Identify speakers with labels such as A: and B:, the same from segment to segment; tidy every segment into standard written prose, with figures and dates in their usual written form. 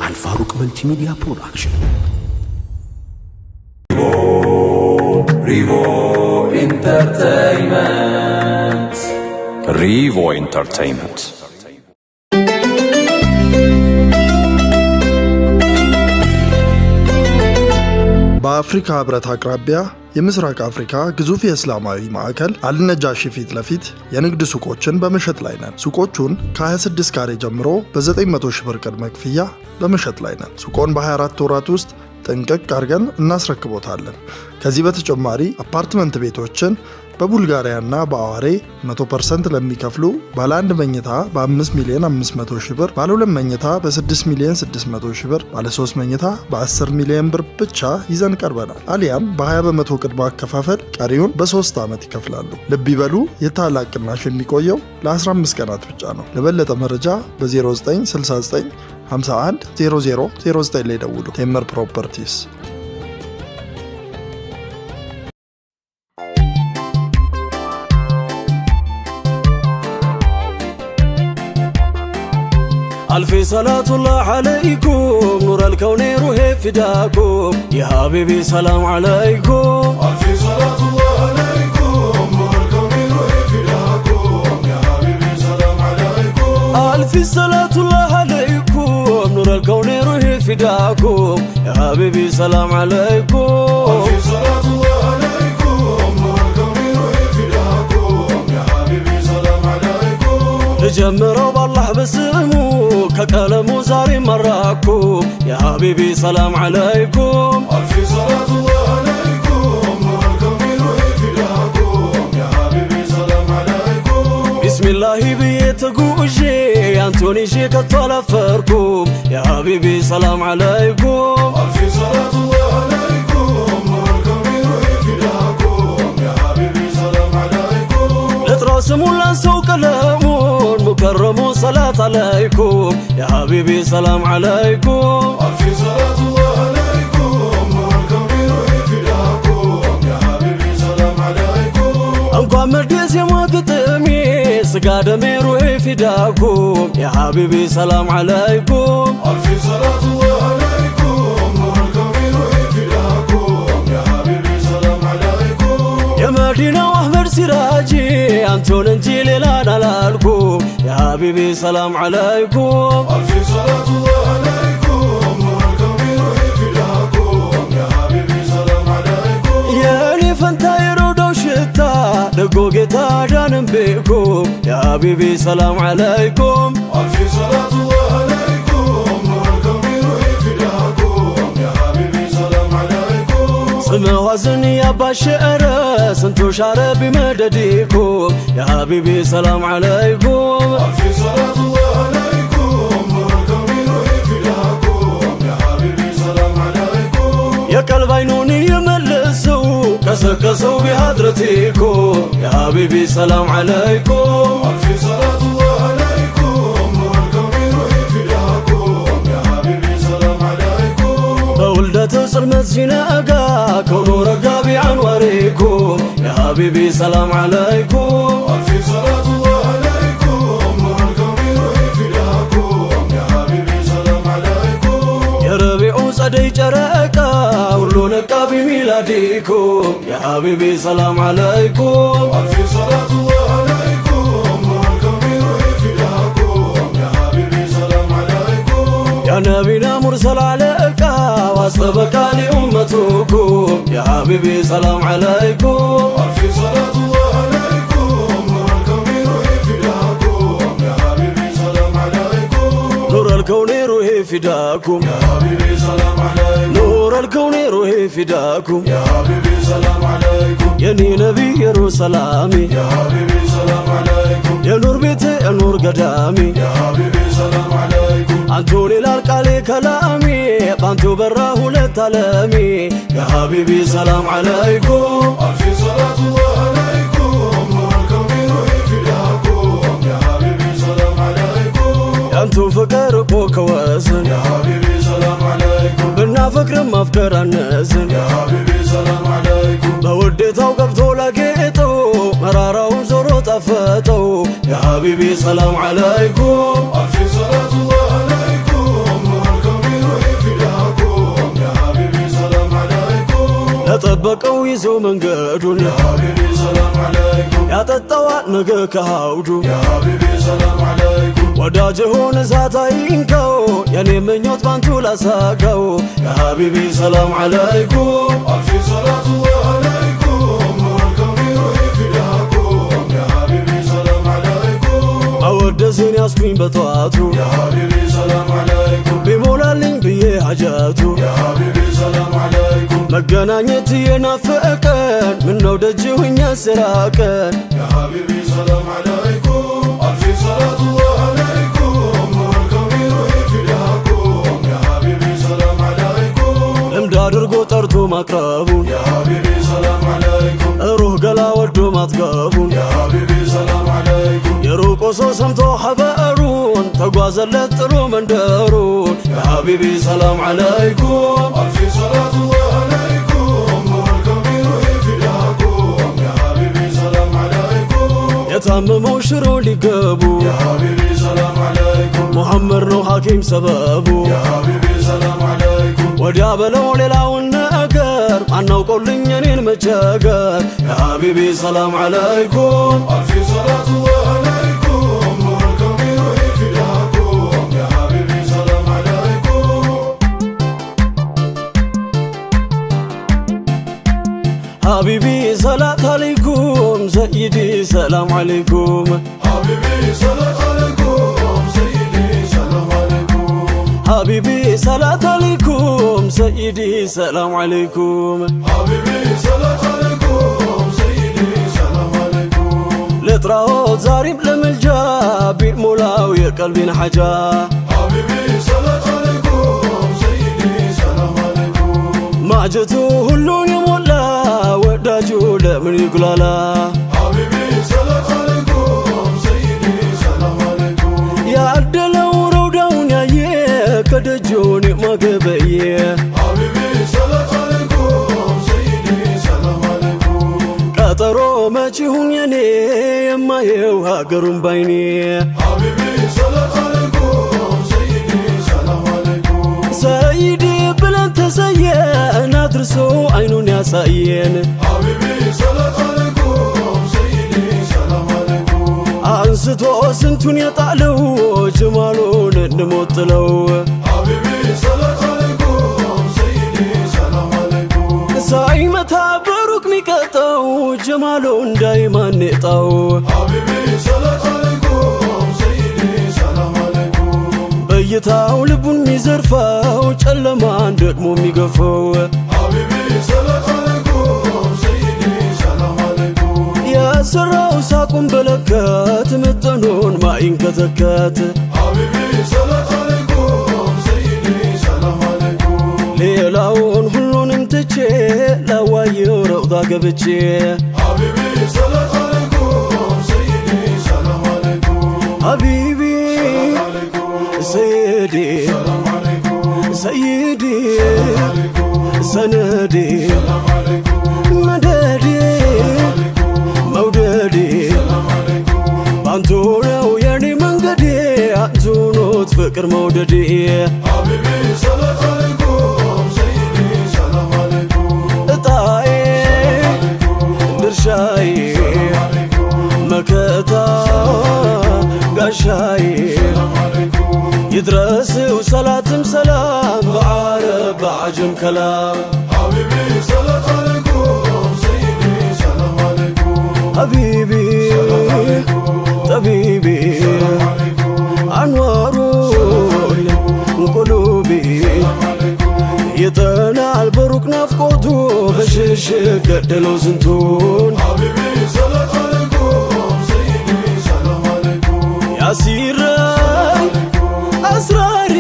A: الفاروق ملتيميديا برودكشن.
B: ريفو انترتينمنت.
C: ريفو انترتينمنت.
D: በአፍሪካ ህብረት አቅራቢያ የምስራቅ አፍሪካ ግዙፍ የእስላማዊ ማዕከል አልነጃሺ ፊት ለፊት የንግድ ሱቆችን በመሸጥ ላይ ነን። ሱቆቹን ከ26 ካሬ ጀምሮ በ900 ሺህ ብር ቅድመ ክፍያ በመሸጥ ላይ ነን። ሱቆን በ24 ወራት ውስጥ ጥንቅቅ አድርገን እናስረክቦታለን። ከዚህ በተጨማሪ አፓርትመንት ቤቶችን በቡልጋሪያና በአዋሬ 100% ለሚከፍሉ ባለ 1 መኝታ በ5 ሚሊዮን 500 ሺህ ብር፣ ባለ 2 መኝታ በ6 ሚሊዮን 600 ሺህ ብር፣ ባለ 3 መኝታ በ10 ሚሊዮን ብር ብቻ ይዘን ቀርበናል። አሊያም በ20 በመቶ ቅድመ አከፋፈል ቀሪውን በ3 ዓመት ይከፍላሉ። ልብ ይበሉ፣ የታላቅ ቅናሽ የሚቆየው ለ15 ቀናት ብቻ ነው። ለበለጠ መረጃ በ0969 51 0009 ላይ ደውሉ። ቴምር ፕሮፐርቲስ።
E: ألف صلاة الله عليكم نور الكون روحي فداكم يا حبيبي سلام عليكم.
B: ألف صلاة الله عليكم نور الكون روحي فداكم يا حبيبي سلام عليكم.
E: ألف صلاة الله عليكم نور الكون روحي فداكم يا حبيبي سلام عليكم.
B: ألف صلاة الله عليكم نور الكون روحي فداكم يا حبيبي سلام عليكم.
E: لجمروا بالله بسمو ككلمو زاري مراكم يا حبيبي سلام عليكم.
B: ألف صلاة الله عليكم نور الكون روحي فداكم يا حبيبي سلام عليكم.
E: بسم الله بيتقوشي أنتوني شيك الطلفركم يا حبيبي سلام عليكم.
B: ألف صلاة الله عليكم نور الكون روحي فداكم يا حبيبي سلام عليكم.
E: لتراسموا لنسوا كلامون مكرموا صلاة عليكم يا حبيبي سلام عليكم.
B: ألف صلاة الله عليكم نور الكون روحي فداكم يا حبيبي سلام عليكم.
E: أنقوا مرديس يا مقتمي سقاد روحي فداكم يا حبيبي سلام عليكم.
B: ألف صلاة الله عليكم نور الكون روحي فداكم يا حبيبي سلام عليكم.
E: يا مدينة وأحمد سراجي أنتون انجيل لانا لالكم يا حبيبي سلام عليكم.
B: ألف صلاة الله عليكم نور الكون روحي فداكم يا حبيبي سلام عليكم.
E: يا لي فانتايرو دوشتا دقوقتا جانم بيكم يا حبيبي سلام عليكم.
B: ألف صلاة الله عليكم نور الكون روحي فداكم يا حبيبي سلام عليكم.
E: سموازن يا باشر سنتو شارب بمدديكم يا حبيبي سلام عليكم.
B: ألف صلاة الله عليكم نور الكون روحي فداكم يا حبيبي سلام عليكم.
E: يا قلب عينوني يملسوا كسكسوا بحضرتكم يا حبيبي سلام عليكم.
B: ألف صلاة الله عليكم نور الكون روحي فداكم يا حبيبي سلام عليكم.
E: بولدة صرمت زناقا كونوا رقابي عنواريكم يا حبيبي سلام عليكم.
B: ألف صلاة الله عليكم نور الكون روحي فداكم يا حبيبي سلام عليكم.
E: يا ربيع صدي جرأكا ولو نقابي ميلاديكم يا حبيبي سلام عليكم.
B: ألف صلاة الله عليكم نور الكون روحي فداكم يا حبيبي سلام عليكم.
E: يا نبينا مرسل عليك واصطبك لأمتكم يا حبيبي سلام عليكم.
B: ألف صلاة الله عليكم نور الكون روحي فداكم يا حبيبي سلام عليكم.
E: نور الكون روحي فداكم
B: يا حبيبي سلام عليكم.
E: نور الكون روحي فداكم
B: يا حبيبي سلام عليكم.
E: يا نبي يروسلامي
B: يا حبيبي سلام عليكم.
E: يا نور بيتي يا نور قدامي
B: يا حبيبي سلام عليكم.
E: أنتوني لالقالي كلامي بانتو براه للتلامي يا حبيبي سلام عليكم.
B: ألف صلاة الله عليكم نور الكون روحي فداكم يا حبيبي سلام عليكم.
E: يا أنتو فكركو كوازن
B: يا حبيبي سلام عليكم.
E: بنا فكر ما فكر النازن
B: يا حبيبي سلام عليكم.
E: بوديتو قبتو لقيتو مرارو زورو طفتو يا حبيبي سلام عليكم
B: ألف صلاة الله عليكم نور الكون روحي فداكم يا حبيبي سلام عليكم
E: لطبقوا يزو من قدون
B: يا حبيبي سلام عليكم
E: يا تطوات نقك هاودو
B: يا حبيبي سلام عليكم
E: ወዳጅሁን ዛታይንከው የኔ ምኞት ባንቱ ላሳከው ያ ሐቢቢ ሰላም አለይኩም
B: ألف صلاة الله عليكم نور الكون روحي فداكم يا حبيبي سلام عليكم
E: አወደስን ያስኩኝ በጠዋቱ
B: يا حبيبي سلام عليكم
E: ቢሞላልኝ ብዬ ሐጃቱ
B: يا حبيبي سلام عليكم
E: መገናኘት የናፈቀን ምነው ደጅሁኝ ያስራቀን
B: يا حبيبي سلام عليكم ألف صلاة الله عليكم نور الكون روحي فداكم يا حبيبي سلام عليكم
E: ልምድ አድርጎ ጠርቶ ማቅረቡን
B: يا حبيبي سلام عليكم
E: ሩህ ገላ ወዶ ማጥገቡን
B: يا حبيبي سلام عليكم
E: የሩቆ ሰው ሰምቶ ሐበሩን ተጓዘለት ጥሩ መንደሩን ያ ሐቢቢ ሰላም አለይኩም
B: ألف صلاة الله عليكم نور الكون روحي فداكم يا حبيبي سلام عليكم
E: የታመመው ሽሮ ሊገቡ
B: يا حبيبي سلام عليكم
E: ሙሐመድ ነው ሐኪም ሰበቡ
B: يا حبيبي سلام عليكم
E: ወዲያ በለው ሌላውን ነገር ማናውቀውልኝ እኔን መቸገር ያ ሐቢቢ ሰላም አለይኩም
B: ألف صلاة الله عليكم نور الكون روحي فداكم يا حبيبي سلام عليكم
E: ሐቢቢ ሰላት አለይኩም ሰይዲ ሰላም አለይኩም
B: حبيبي صلاة عليكم سيدي سلام عليكم
E: ሐቢቢ ሰላት አለይኩም ሰይዲ ሰላም አለይኩም
B: حبيبي صلاة عليكم سيدي سلام عليكم
E: ልጥራዎት ዛሬም ለምልጃ ቢሞላው የቀልቢን ሐጃ
B: حبيبي صلاة عليكم سيدي سلام عليكم
E: ማጀቱ ሁሉን የሞላ ወዳጁ ለምን ይጉላላ
B: حبيبي صلاة عليكم سيدي سلام عليكم
E: ያደለው ረውዳውን ያየ ከደጆን ማገበየ
B: حبيبي صلاة عليكم سيدي سلام عليكم
E: ቀጠሮ መቼሁን የኔ የማየው ሀገሩን ባይኔ
B: حبيبي صلاة عليكم سيدي سلام عليكم
E: ሰይዲ ብለን ተሰየን አድርሶ አይኑን ያሳየን
B: حبيبي صلاة عليكم سيدي سلام عليكم
E: አንስቶ ስንቱን የጣለው ጀማሉን እንሞጥለው
B: حبيبي صلاة عليكم سيدي سلام عليكم
E: ሳይመታ በሩቅ ሚቀጠው ጀማሉ እንዳይማንጣው
B: حبيبي صلاة عليكم سيدي سلام عليكم
E: በይታው ልቡን ሚዘርፋው ጨለማን ደግሞ ሚገፈው
B: حبيبي صلاة عليكم سيدي سلام عليكم
E: ያሰራው ሳቁን በለከት ምጥኑን ማይንከተከት
B: حبيبي صلاة عليكم سيدي سلام عليكم
E: ሌላውን ሁሉንም ትቼ ላዋየው ረውዳ ገብቼ
B: حبيبي صلاة عليكم سيدي سلام عليكم
E: ሐቢቢ
B: عليكم
E: ሰይዲ
B: سلام عليكم
E: ሰይዲ
B: عليكم
E: ሰነዲ
B: سلام عليكم
E: መደዲ መውደዲ
B: سلام عليكم
E: ባንቱ ነው የኔ መንገዴ አንቱ ኖት ፍቅር መውደዴ
B: حبيبي صلاة عليكم سيدي سلام عليكم
E: እጣዬ ድርሻዬ
B: عليكم
E: መከታ ጋሻዬ
B: سلام عليكم
E: ይድረስው ሰላትም ሰላም በዓረብ በዓጀም ከላም
B: حبيبي صلاة عليكم سيدي سلام عليكم
E: ሐቢቢ ጠቢቢ
B: عليكم
E: አንዋሩ ቁሉቢ ይጠናል በሩቅ ናፍቆቱ በሽሽግ ገደለው ስንቱን
B: حبيبي صلاة عليكم سيدي سلام عليكم
E: ያሲረን አስራሪ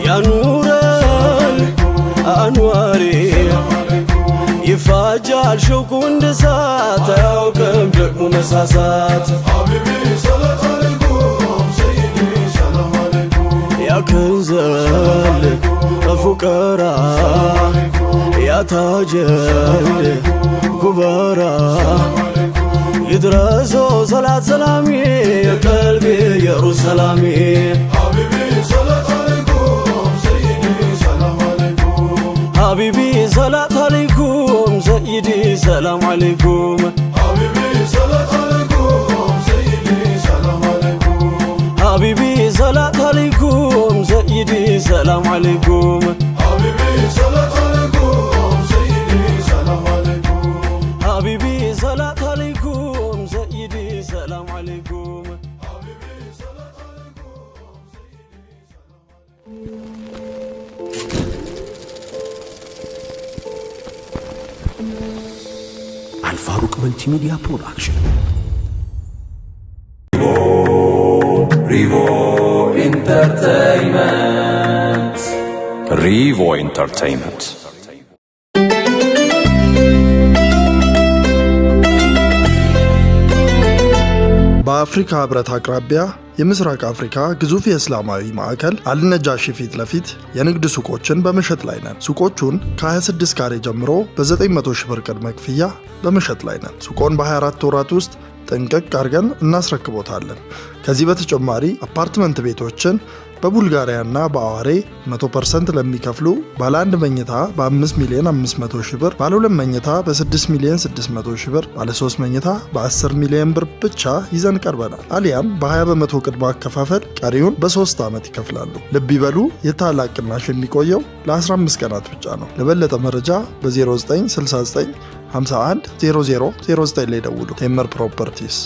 E: ያኑረን አንዋሪ ይፋጃል ሸውቁ እንደ እሳት አያውቅም ደግሞ መሳሳት
B: حبيبي صلاة عليكم سيدي سلام عليكم
E: ያከንዘል ፉቀራ ያታጀል ኩበራ يدرسو صلاة سلامي قلبي يروسلامي
B: حبيبي صلاة عليكم سيدي سلام عليكم
E: حبيبي صلاة عليكم سيدي سلام عليكم
B: حبيبي صلاة عليكم سيدي سلام عليكم
E: حبيبي صلاة عليكم سيدي سلام عليكم
B: حبيبي صلاة عليكم سيدي سلام عليكم
E: حبيبي صلاة عليكم سيدي سلام عليكم
B: حبيبي صلاة عليكم
A: الفاروق ملتي ميديا برودكشن.
C: Revo Entertainment.
D: በአፍሪካ ህብረት አቅራቢያ የምስራቅ አፍሪካ ግዙፍ የእስላማዊ ማዕከል አልነጃሺ ፊት ለፊት የንግድ ሱቆችን በመሸጥ ላይ ነን። ሱቆቹን ከ26 ካሬ ጀምሮ በ900 ሺህ ብር ቅድመ ክፍያ በመሸጥ ላይ ነን። ሱቆን በ24 ወራት ውስጥ ጥንቅቅ አድርገን እናስረክቦታለን። ከዚህ በተጨማሪ አፓርትመንት ቤቶችን በቡልጋሪያና በአዋሬ 100% ለሚከፍሉ ባለ 1 መኝታ በ5 ሚሊዮን 500 ሺህ ብር፣ ባለ 2 መኝታ በ6 ሚሊዮን 600 ሺህ ብር፣ ባለ 3 መኝታ በ10 ሚሊዮን ብር ብቻ ይዘን ቀርበናል። አሊያም በ20 በመቶ ቅድመ አከፋፈል ቀሪውን በ3 ዓመት ይከፍላሉ። ልብ ይበሉ፣ የታላቅ ቅናሽ የሚቆየው ለ15 ቀናት ብቻ ነው። ለበለጠ መረጃ በ0969 51 0009 ላይ ደውሉ። ቴምር ፕሮፐርቲስ